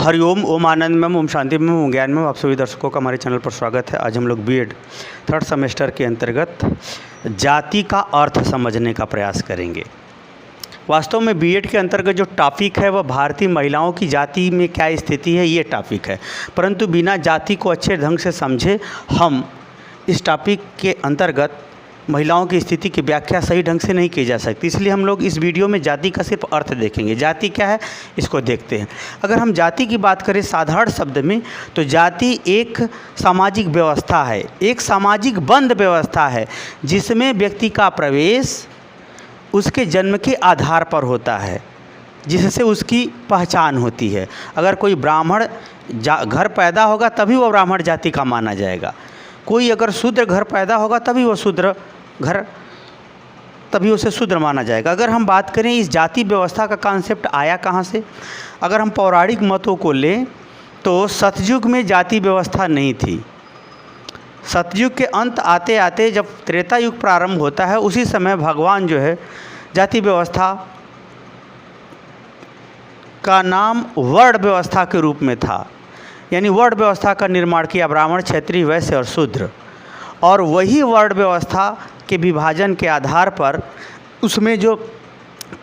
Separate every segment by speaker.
Speaker 1: हरिओम, ओम आनंद में, ओम शांति में, ओम ज्ञान में। आप सभी दर्शकों का हमारे चैनल पर स्वागत है। आज हम लोग बीएड थर्ड सेमेस्टर के अंतर्गत जाति का अर्थ समझने का प्रयास करेंगे। वास्तव में बीएड के अंतर्गत जो टॉपिक है वह भारतीय महिलाओं की जाति में क्या स्थिति है, ये टॉपिक है। परंतु बिना जाति को अच्छे ढंग से समझे हम इस टॉपिक के अंतर्गत महिलाओं की स्थिति की व्याख्या सही ढंग से नहीं की जा सकती। इसलिए हम लोग इस वीडियो में जाति का सिर्फ अर्थ देखेंगे। जाति क्या है इसको देखते हैं। अगर हम जाति की बात करें साधारण शब्द में, तो जाति एक सामाजिक व्यवस्था है, एक सामाजिक बंद व्यवस्था है जिसमें व्यक्ति का प्रवेश उसके जन्म के आधार पर होता है, जिससे उसकी पहचान होती है। अगर कोई ब्राह्मण घर पैदा होगा तभी वह ब्राह्मण जाति का माना जाएगा। कोई अगर शूद्र घर पैदा होगा तभी वो शूद्र घर, तभी उसे शूद्र माना जाएगा। अगर हम बात करें इस जाति व्यवस्था का कॉन्सेप्ट आया कहाँ से, अगर हम पौराणिक मतों को लें तो सतयुग में जाति व्यवस्था नहीं थी। सतयुग के अंत आते आते जब त्रेता युग प्रारंभ होता है, उसी समय भगवान जो है जाति व्यवस्था का नाम वर्ण व्यवस्था के रूप में था, यानी वर्ण व्यवस्था का निर्माण किया, ब्राह्मण, क्षत्रिय, वैश्य और शूद्र। और वही वर्ण व्यवस्था के विभाजन के आधार पर उसमें जो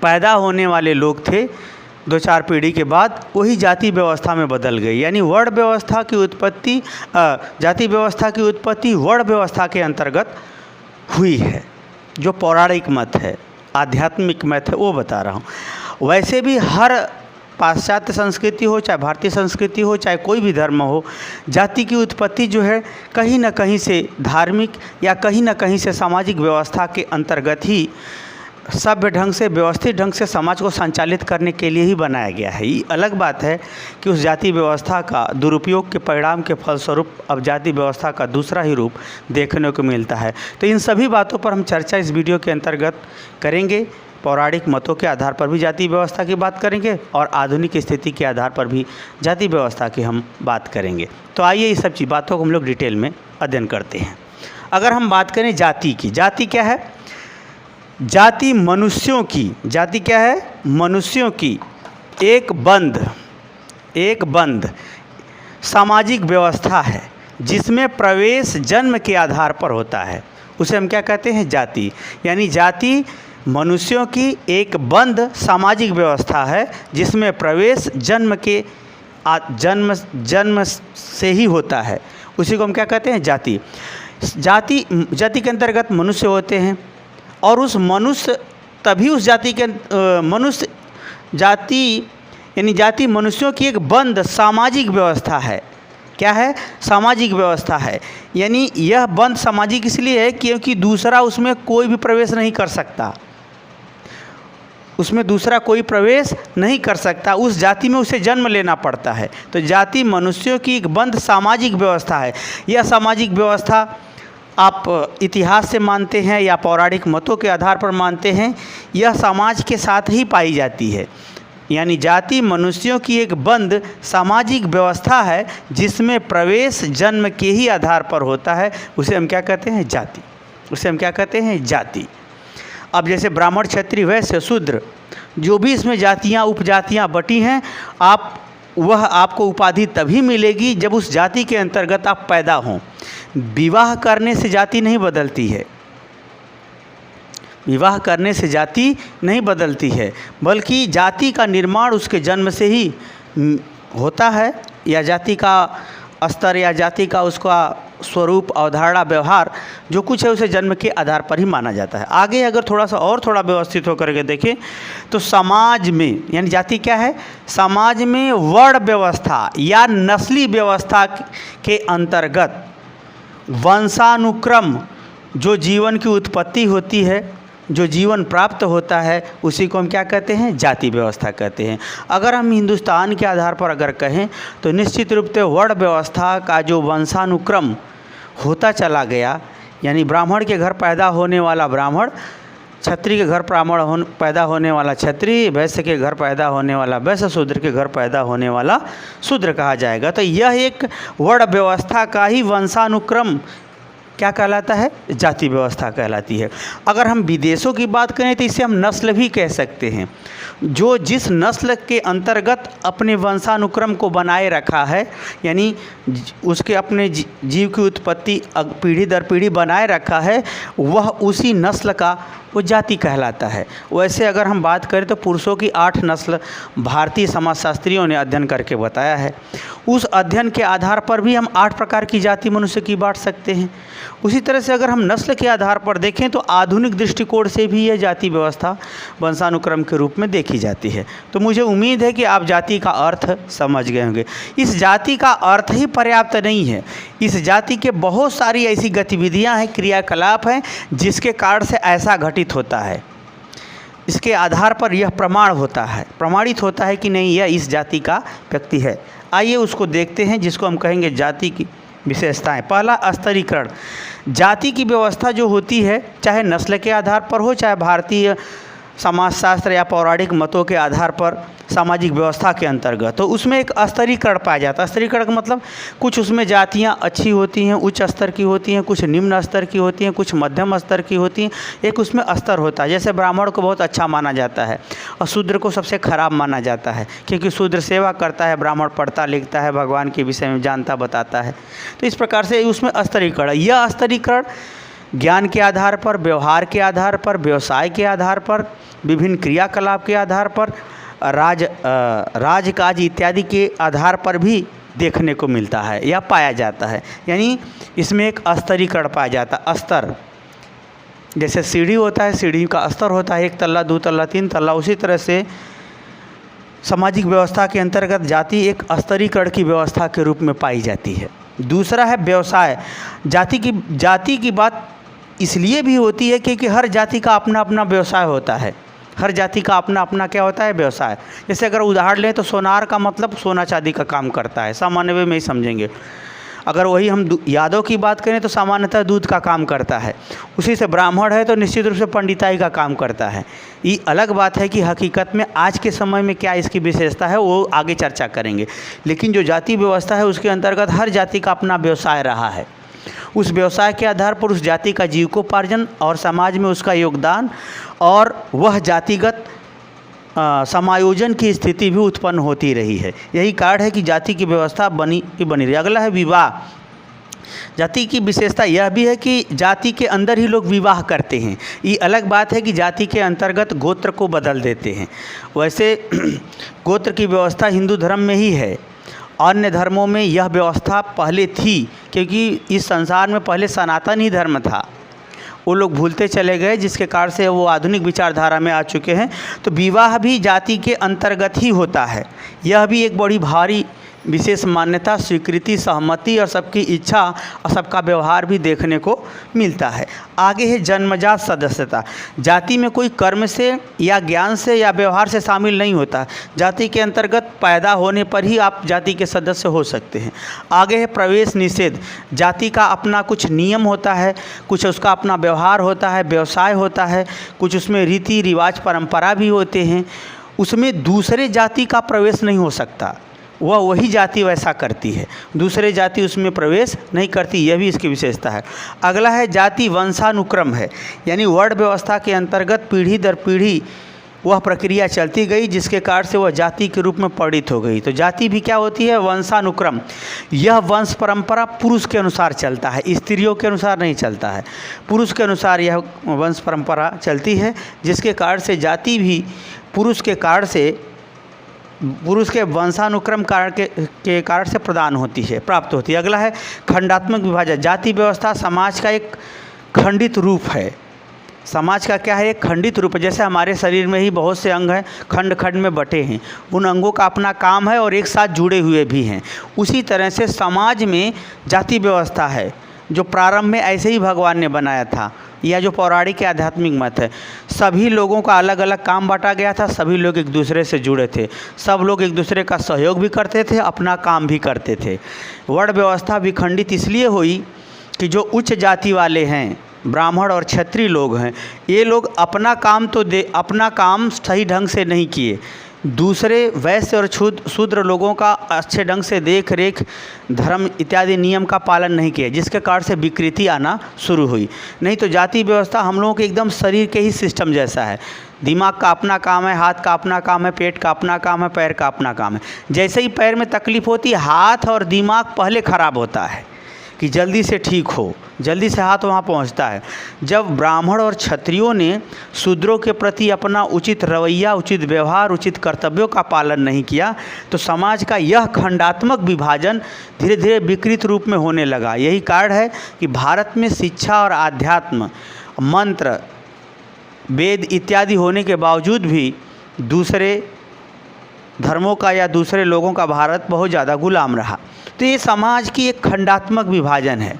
Speaker 1: पैदा होने वाले लोग थे 2-4 पीढ़ी के बाद, वही जाति व्यवस्था में बदल गई। यानी वर्ण व्यवस्था की उत्पत्ति जाति व्यवस्था की उत्पत्ति वर्ण व्यवस्था के अंतर्गत हुई है। जो पौराणिक मत है, आध्यात्मिक मत है, वो बता रहा हूँ। वैसे भी हर पाश्चात्य संस्कृति हो, चाहे भारतीय संस्कृति हो, चाहे कोई भी धर्म हो, जाति की उत्पत्ति जो है कहीं ना कहीं से धार्मिक या कहीं ना कहीं से सामाजिक व्यवस्था के अंतर्गत ही सभ्य ढंग से, व्यवस्थित ढंग से समाज को संचालित करने के लिए ही बनाया गया है। ये अलग बात है कि उस जाति व्यवस्था का दुरुपयोग के परिणाम के फलस्वरूप अब जाति व्यवस्था का दूसरा ही रूप देखने को मिलता है। तो इन सभी बातों पर हम चर्चा इस वीडियो के अंतर्गत करेंगे। पौराणिक मतों के आधार पर भी जाति व्यवस्था की बात करेंगे और आधुनिक स्थिति के आधार पर भी जाति व्यवस्था की हम बात करेंगे। तो आइए इस सब बातों को हम लोग डिटेल में अध्ययन करते हैं। अगर हम बात करें जाति की, जाति क्या है? जाति मनुष्यों की, जाति क्या है? मनुष्यों की एक बंद सामाजिक व्यवस्था है जिसमें प्रवेश जन्म के आधार पर होता है। उसे हम क्या कहते हैं? जाति। यानी जाति मनुष्यों की एक बंद सामाजिक व्यवस्था है जिसमें प्रवेश जन्म से ही होता है। उसी को हम क्या कहते हैं? जाति। जाति के अंतर्गत मनुष्य होते हैं और उस मनुष्य तभी उस जाति के जाति मनुष्यों की एक बंद सामाजिक व्यवस्था है। क्या है? सामाजिक व्यवस्था है। यानी यह बंद सामाजिक इसलिए है क्योंकि दूसरा उसमें कोई भी प्रवेश नहीं कर सकता, उसमें दूसरा कोई प्रवेश नहीं कर सकता, उस जाति में उसे जन्म लेना पड़ता है। तो जाति मनुष्यों की एक बंद सामाजिक व्यवस्था है। यह सामाजिक व्यवस्था आप इतिहास से मानते हैं या पौराणिक मतों के आधार पर मानते हैं, यह समाज के साथ ही पाई जाती है। यानी जाति मनुष्यों की एक बंद सामाजिक व्यवस्था है जिसमें प्रवेश जन्म के ही आधार पर होता है। उसे हम क्या कहते हैं? जाति। उसे हम क्या कहते हैं? जाति। अब जैसे ब्राह्मण, क्षत्रिय, वैश्य, शूद्र, जो भी इसमें जातियाँ उपजातियाँ बटी हैं, आपको उपाधि तभी मिलेगी जब उस जाति के अंतर्गत आप पैदा हों। विवाह करने से जाति नहीं बदलती है, विवाह करने से जाति नहीं बदलती है, बल्कि जाति का निर्माण उसके जन्म से ही होता है। या जाति का स्तर या जाति का उसका स्वरूप, अवधारणा, व्यवहार जो कुछ है उसे जन्म के आधार पर ही माना जाता है। आगे अगर थोड़ा व्यवस्थित होकर के देखें तो समाज में, यानी जाति क्या है? समाज में वर्ण व्यवस्था या नस्ली व्यवस्था के अंतर्गत वंशानुक्रम जो जीवन की उत्पत्ति होती है, जो जीवन प्राप्त होता है, उसी को हम क्या कहते हैं? जाति व्यवस्था कहते हैं। अगर हम हिंदुस्तान के आधार पर अगर कहें तो निश्चित रूप से वर्ण व्यवस्था का जो वंशानुक्रम होता चला गया, यानी ब्राह्मण के घर पैदा होने वाला ब्राह्मण, क्षत्रिय के घर पैदा होने वाला क्षत्रिय, वैश्य के घर पैदा होने वाला वैश्य, शूद्र के घर पैदा होने वाला शूद्र कहा जाएगा। तो यह एक वर्ण व्यवस्था का ही वंशानुक्रम क्या कहलाता है? जाति व्यवस्था कहलाती है। अगर हम विदेशों की बात करें तो इसे हम नस्ल भी कह सकते हैं। जो जिस नस्ल के अंतर्गत अपने वंशानुक्रम को बनाए रखा है, यानी उसके अपने जीव की उत्पत्ति पीढ़ी दर पीढ़ी बनाए रखा है, वह उसी नस्ल का वो जाति कहलाता है। वैसे अगर हम बात करें तो पुरुषों की 8 नस्ल भारतीय समाजशास्त्रियों ने अध्ययन करके बताया है। उस अध्ययन के आधार पर भी हम 8 प्रकार की जाति मनुष्य की बांट सकते हैं। उसी तरह से अगर हम नस्ल के आधार पर देखें तो आधुनिक दृष्टिकोण से भी यह जाति व्यवस्था वंशानुक्रम के रूप में देखी जाती है। तो मुझे उम्मीद है कि आप जाति का अर्थ समझ गए होंगे। इस जाति का अर्थ ही पर्याप्त नहीं है। इस जाति के बहुत सारी ऐसी गतिविधियां हैं, क्रियाकलाप हैं, जिसके कारण से ऐसा घटित होता है। इसके आधार पर यह प्रमाणित होता है कि नहीं, यह इस जाति का व्यक्ति है। आइए उसको देखते हैं, जिसको हम कहेंगे जाति की विशेषताएं। पहला, स्तरीकरण। जाति की व्यवस्था जो होती है, चाहे नस्ल के आधार पर हो, चाहे भारतीय समाजशास्त्र या पौराणिक मतों के आधार पर सामाजिक व्यवस्था के अंतर्गत, तो उसमें एक स्तरीकरण पाया जाता है। स्तरीकरण का मतलब कुछ उसमें जातियां अच्छी होती हैं, उच्च स्तर की होती हैं, कुछ निम्न स्तर की होती हैं, कुछ मध्यम स्तर की होती हैं। एक उसमें स्तर होता है। जैसे ब्राह्मण को बहुत अच्छा माना जाता है और शूद्र को सबसे खराब माना जाता है, क्योंकि शूद्र सेवा करता है, ब्राह्मण पढ़ता लिखता है, भगवान के विषय में जानता बताता है। तो इस प्रकार से उसमें स्तरीकरण। यह स्तरीकरण ज्ञान के आधार पर, व्यवहार के आधार पर, व्यवसाय के आधार पर, विभिन्न क्रियाकलाप के आधार पर, राजकाज इत्यादि के आधार पर भी देखने को मिलता है या पाया जाता है। यानी इसमें एक स्तरीकरण पाया जाता है। स्तर, जैसे सीढ़ी होता है, सीढ़ी का स्तर होता है, 1 तल्ला, 2 तल्ला, 3 तल्ला। उसी तरह से सामाजिक व्यवस्था के अंतर्गत जाति एक स्तरीकरण की व्यवस्था के रूप में पाई जाती है। दूसरा है व्यवसाय। जाति की बात इसलिए भी होती है क्योंकि हर जाति का अपना अपना व्यवसाय होता है। हर जाति का अपना अपना क्या होता है? व्यवसाय। जैसे अगर उदाहरण लें तो सोनार का मतलब सोना चांदी का काम करता है, सामान्य वे में ही समझेंगे। अगर वही हम यादव की बात करें तो सामान्यतः दूध का काम करता है। उसी से ब्राह्मण है तो निश्चित रूप से पंडिताई का काम करता है। ये अलग बात है कि हकीकत में आज के समय में क्या इसकी विशेषता है, वो आगे चर्चा करेंगे। लेकिन जो जाति व्यवस्था है उसके अंतर्गत हर जाति का अपना व्यवसाय रहा है। उस व्यवसाय के आधार पर उस जाति का जीविकोपार्जन और समाज में उसका योगदान और वह जातिगत समायोजन की स्थिति भी उत्पन्न होती रही है। यही कारण है कि जाति की व्यवस्था बनी रही। अगला है विवाह। जाति की विशेषता यह भी है कि जाति के अंदर ही लोग विवाह करते हैं। ये अलग बात है कि जाति के अंतर्गत गोत्र को बदल देते हैं। वैसे गोत्र की व्यवस्था हिंदू धर्म में ही है। अन्य धर्मों में यह व्यवस्था पहले थी, क्योंकि इस संसार में पहले सनातन ही धर्म था। वो लोग भूलते चले गए, जिसके कारण से वो आधुनिक विचारधारा में आ चुके हैं। तो विवाह भी जाति के अंतर्गत ही होता है। यह भी एक बड़ी भारी विशेष मान्यता, स्वीकृति, सहमति और सबकी इच्छा और सबका व्यवहार भी देखने को मिलता है। आगे है जन्मजात सदस्यता। जाति में कोई कर्म से या ज्ञान से या व्यवहार से शामिल नहीं होता। जाति के अंतर्गत पैदा होने पर ही आप जाति के सदस्य हो सकते हैं। आगे है प्रवेश निषेध। जाति का अपना कुछ नियम होता है, कुछ उसका अपना व्यवहार होता है, व्यवसाय होता है, कुछ उसमें रीति रिवाज परंपरा भी होते हैं। उसमें दूसरे जाति का प्रवेश नहीं हो सकता। वही जाति वैसा करती है, दूसरे जाति उसमें प्रवेश नहीं करती। यह भी इसकी विशेषता है। अगला है जाति वंशानुक्रम है, यानी वर्ण व्यवस्था के अंतर्गत पीढ़ी दर पीढ़ी वह प्रक्रिया चलती गई, जिसके कारण से वह जाति के रूप में परिणित हो गई। तो जाति भी क्या होती है? वंशानुक्रम। यह वंश परंपरा पुरुष के अनुसार चलता है, स्त्रियों के अनुसार नहीं चलता है। पुरुष के अनुसार यह वंश परंपरा चलती है, जिसके कारण से जाति भी पुरुष के वंशानुक्रम के कारण से प्राप्त होती है। अगला है खंडात्मक विभाजन। जाति व्यवस्था समाज का एक खंडित रूप है। समाज का क्या है? एक खंडित रूप है। जैसे हमारे शरीर में ही बहुत से अंग हैं, खंड खंड में बटे हैं, उन अंगों का अपना काम है और एक साथ जुड़े हुए भी हैं। उसी तरह से समाज में जाति व्यवस्था है, जो प्रारंभ में ऐसे ही भगवान ने बनाया था, या जो पौराणिक आध्यात्मिक मत है। सभी लोगों का अलग अलग काम बांटा गया था, सभी लोग एक दूसरे से जुड़े थे, सब लोग एक दूसरे का सहयोग भी करते थे, अपना काम भी करते थे। वर्ण व्यवस्था विखंडित इसलिए हुई कि जो उच्च जाति वाले हैं, ब्राह्मण और क्षत्रिय लोग हैं, ये लोग अपना काम सही ढंग से नहीं किए। दूसरे वैश्य और शूद्र लोगों का अच्छे ढंग से देख रेख, धर्म इत्यादि नियम का पालन नहीं किया, जिसके कारण से विकृति आना शुरू हुई। नहीं तो जाति व्यवस्था हम लोगों के एकदम शरीर के ही सिस्टम जैसा है। दिमाग का अपना काम है, हाथ का अपना काम है, पेट का अपना काम है, पैर का अपना काम है। जैसे ही पैर में तकलीफ होती है, हाथ और दिमाग पहले खराब होता है कि जल्दी से ठीक हो, जल्दी से हाथ वहाँ पहुँचता है। जब ब्राह्मण और क्षत्रियों ने शूद्रों के प्रति अपना उचित रवैया, उचित व्यवहार, उचित कर्तव्यों का पालन नहीं किया, तो समाज का यह खंडात्मक विभाजन धीरे धीरे विकृत रूप में होने लगा। यही कारण है कि भारत में शिक्षा और आध्यात्म, मंत्र, वेद इत्यादि होने के बावजूद भी दूसरे धर्मों का या दूसरे लोगों का भारत बहुत ज़्यादा गुलाम रहा। तो ये समाज की एक खंडात्मक विभाजन है।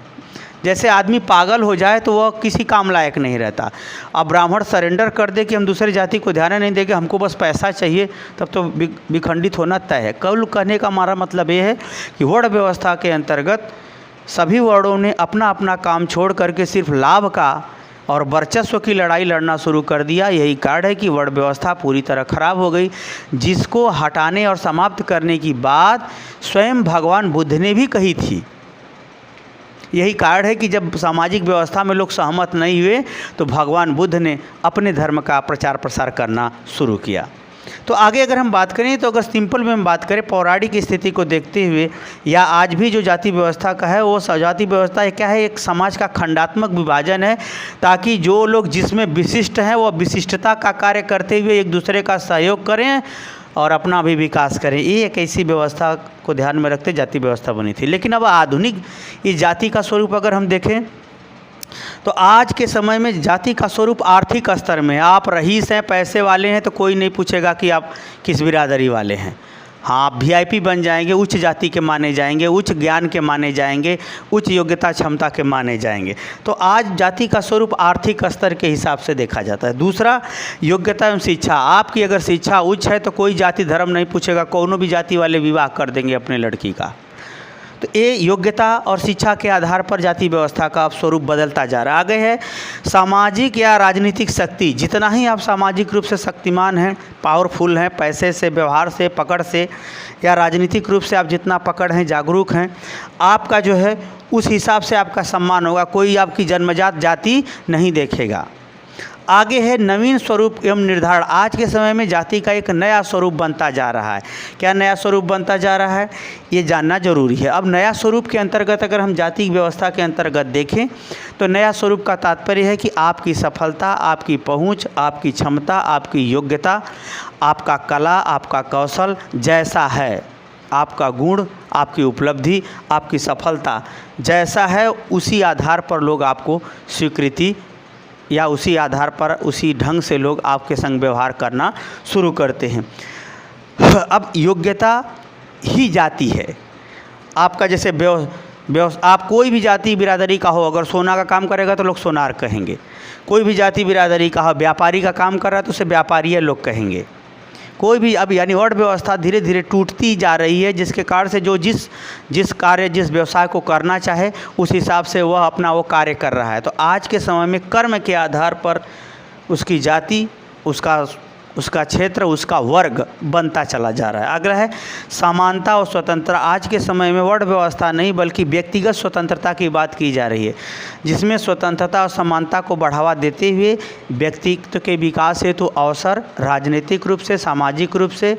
Speaker 1: जैसे आदमी पागल हो जाए तो वह किसी काम लायक नहीं रहता। अब ब्राह्मण सरेंडर कर दे कि हम दूसरी जाति को ध्यान नहीं देंगे, हमको बस पैसा चाहिए, तब तो विखंडित होना तय है। कल कहने का हमारा मतलब ये है कि वर्ण व्यवस्था के अंतर्गत सभी वर्णों ने अपना अपना काम छोड़ करके सिर्फ लाभ का और वर्चस्व की लड़ाई लड़ना शुरू कर दिया। यही कारण है कि वर्ण व्यवस्था पूरी तरह खराब हो गई, जिसको हटाने और समाप्त करने की बात स्वयं भगवान बुद्ध ने भी कही थी। यही कारण है कि जब सामाजिक व्यवस्था में लोग सहमत नहीं हुए तो भगवान बुद्ध ने अपने धर्म का प्रचार प्रसार करना शुरू किया। तो आगे अगर हम बात करें, तो अगर सिंपल में हम बात करें पौराणिक स्थिति को देखते हुए, या आज भी जो जाति व्यवस्था का है, वो जाति व्यवस्था क्या है, एक समाज का खंडात्मक विभाजन है, ताकि जो लोग जिसमें विशिष्ट हैं वो विशिष्टता का कार्य करते हुए एक दूसरे का सहयोग करें और अपना भी विकास करें। ये एक ऐसी व्यवस्था को ध्यान में रखते जाति व्यवस्था बनी थी। लेकिन अब आधुनिक इस जाति का स्वरूप अगर हम देखें, तो आज के समय में जाति का स्वरूप आर्थिक स्तर में, आप रईस हैं, पैसे वाले हैं, तो कोई नहीं पूछेगा कि आप किस बिरादरी वाले हैं। हाँ, आप वीआईपी बन जाएंगे, उच्च जाति के माने जाएंगे, उच्च ज्ञान के माने जाएंगे, उच्च योग्यता क्षमता के माने जाएंगे। तो आज जाति का स्वरूप आर्थिक स्तर के हिसाब से देखा जाता है। दूसरा, योग्यता एवं शिक्षा। आपकी अगर शिक्षा उच्च है तो कोई जाति धर्म नहीं पूछेगा, कौनों भी जाति वाले विवाह कर देंगे अपने लड़की का। तो ये योग्यता और शिक्षा के आधार पर जाति व्यवस्था का अब स्वरूप बदलता जा रहा है। आगे है सामाजिक या राजनीतिक शक्ति। जितना ही आप सामाजिक रूप से शक्तिमान हैं, पावरफुल हैं, पैसे से, व्यवहार से, पकड़ से, या राजनीतिक रूप से आप जितना पकड़ हैं, जागरूक हैं, आपका जो है उस हिसाब से आपका सम्मान होगा। कोई आपकी जन्मजात जाति नहीं देखेगा। आगे है नवीन स्वरूप एवं निर्धारण। आज के समय में जाति का एक नया स्वरूप बनता जा रहा है। क्या नया स्वरूप बनता जा रहा है, ये जानना जरूरी है। अब नया स्वरूप के अंतर्गत अगर हम जाति व्यवस्था के अंतर्गत देखें, तो नया स्वरूप का तात्पर्य है कि आपकी सफलता, आपकी पहुंच, आपकी क्षमता, आपकी योग्यता, आपका कला, आपका कौशल जैसा है, आपका गुण, आपकी उपलब्धि, आपकी सफलता जैसा है, उसी आधार पर लोग आपको स्वीकृति या उसी आधार पर, उसी ढंग से लोग आपके संग व्यवहार करना शुरू करते हैं। अब योग्यता ही जाति है। आपका जैसे आप कोई भी जाति बिरादरी का हो, अगर सोना का काम करेगा तो लोग सोनार कहेंगे। कोई भी जाति बिरादरी का हो, व्यापारी का काम कर रहा है तो उसे व्यापारी लोग कहेंगे। कोई भी अब यानी वर्ण व्यवस्था धीरे धीरे टूटती जा रही है, जिसके कारण से जो जिस कार्य, जिस व्यवसाय को करना चाहे, उस हिसाब से वह अपना वो कार्य कर रहा है। तो आज के समय में कर्म के आधार पर उसकी जाति, उसका क्षेत्र, उसका वर्ग बनता चला जा रहा है। अगला है समानता और स्वतंत्रता। आज के समय में वर्ण व्यवस्था नहीं बल्कि व्यक्तिगत स्वतंत्रता की बात की जा रही है, जिसमें स्वतंत्रता और समानता को बढ़ावा देते हुए व्यक्तित्व के विकास हेतु अवसर राजनीतिक रूप से, सामाजिक रूप से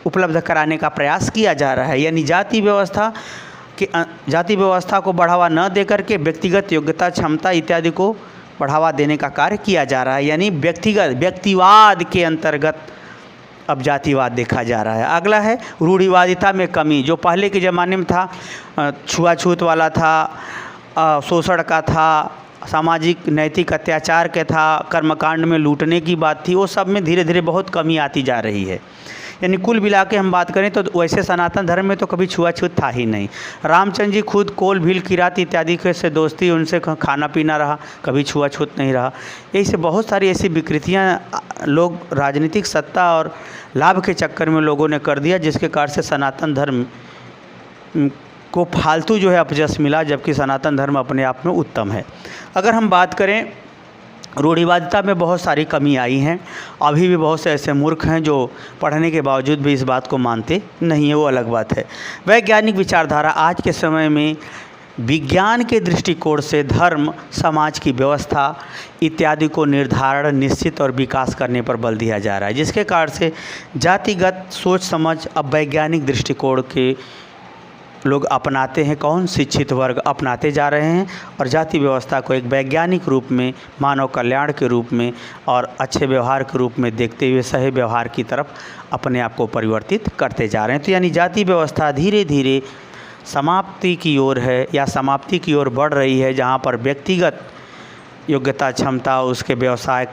Speaker 1: उपलब्ध कराने का प्रयास किया जा रहा है। यानी जाति व्यवस्था को बढ़ावा न देकर के व्यक्तिगत योग्यता, क्षमता इत्यादि को बढ़ावा देने का कार्य किया जा रहा है। यानी व्यक्तिवाद के अंतर्गत अब जातिवाद देखा जा रहा है। अगला है रूढ़िवादिता में कमी। जो पहले के ज़माने में था, छुआछूत वाला था, शोषण का था, सामाजिक नैतिक अत्याचार के था, कर्मकांड में लूटने की बात थी, वो सब में धीरे धीरे बहुत कमी आती जा रही है। यानी कुल मिला के हम बात करें तो वैसे सनातन धर्म में तो कभी छुआछूत था ही नहीं। रामचंद्र जी खुद कोल भील किरात इत्यादि के से दोस्ती, उनसे खाना पीना रहा, कभी छुआछूत नहीं रहा। यही से बहुत सारी ऐसी विकृतियां लोग राजनीतिक सत्ता और लाभ के चक्कर में लोगों ने कर दिया, जिसके कारण से सनातन धर्म को फालतू जो है अपजस मिला, जबकि सनातन धर्म अपने आप में उत्तम है। अगर हम बात करें रूढ़िवादिता में बहुत सारी कमी आई हैं। अभी भी बहुत से ऐसे मूर्ख हैं जो पढ़ने के बावजूद भी इस बात को मानते नहीं है, वो अलग बात है। वैज्ञानिक विचारधारा आज के समय में विज्ञान के दृष्टिकोण से धर्म, समाज की व्यवस्था इत्यादि को निर्धारण, निश्चित और विकास करने पर बल दिया जा रहा है, जिसके कारण से जातिगत सोच समझ अब वैज्ञानिक दृष्टिकोण के लोग अपनाते हैं। कौन? शिक्षित वर्ग अपनाते जा रहे हैं और जाति व्यवस्था को एक वैज्ञानिक रूप में, मानव कल्याण के रूप में और अच्छे व्यवहार के रूप में देखते हुए सही व्यवहार की तरफ अपने आप को परिवर्तित करते जा रहे हैं। तो यानी जाति व्यवस्था धीरे धीरे समाप्ति की ओर है या समाप्ति की ओर बढ़ रही है, जहाँ पर व्यक्तिगत योग्यता, क्षमता, उसके व्यवसाय,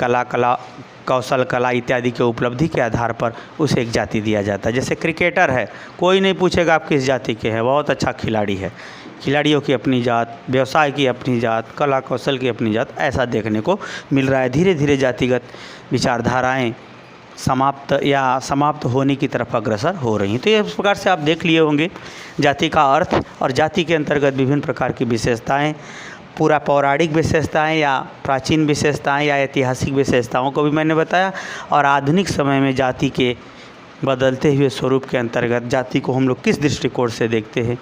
Speaker 1: कौशल, कला इत्यादि के उपलब्धि के आधार पर उसे एक जाति दिया जाता है। जैसे क्रिकेटर है, कोई नहीं पूछेगा आप किस जाति के हैं, बहुत अच्छा खिलाड़ी है, खिलाड़ियों की अपनी जात, व्यवसाय की अपनी जात, कला कौशल की अपनी जात, ऐसा देखने को मिल रहा है। धीरे धीरे जातिगत विचारधाराएँ समाप्त होने की तरफ अग्रसर हो रही हैं। तो इस प्रकार से आप देख लिए होंगे जाति का अर्थ और जाति के अंतर्गत विभिन्न प्रकार की विशेषताएं, पूरा पौराणिक विशेषताएं या प्राचीन विशेषताएं या ऐतिहासिक विशेषताओं को भी मैंने बताया, और आधुनिक समय में जाति के बदलते हुए स्वरूप के अंतर्गत जाति को हम लोग किस दृष्टिकोण से देखते हैं,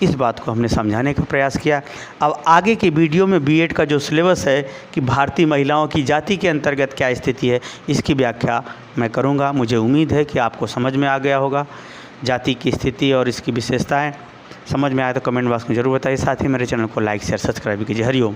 Speaker 1: इस बात को हमने समझाने का प्रयास किया। अब आगे के वीडियो में बीएड का जो सिलेबस है कि भारतीय महिलाओं की जाति के अंतर्गत क्या स्थिति है, इसकी व्याख्या मैं करूंगा। मुझे उम्मीद है कि आपको समझ में आ गया होगा जाति की स्थिति और इसकी विशेषताएं। समझ में आए तो कमेंट बॉक्स में ज़रूर बताइए। साथ ही मेरे चैनल को लाइक, शेयर, सब्सक्राइब कीजिए। हरिओम।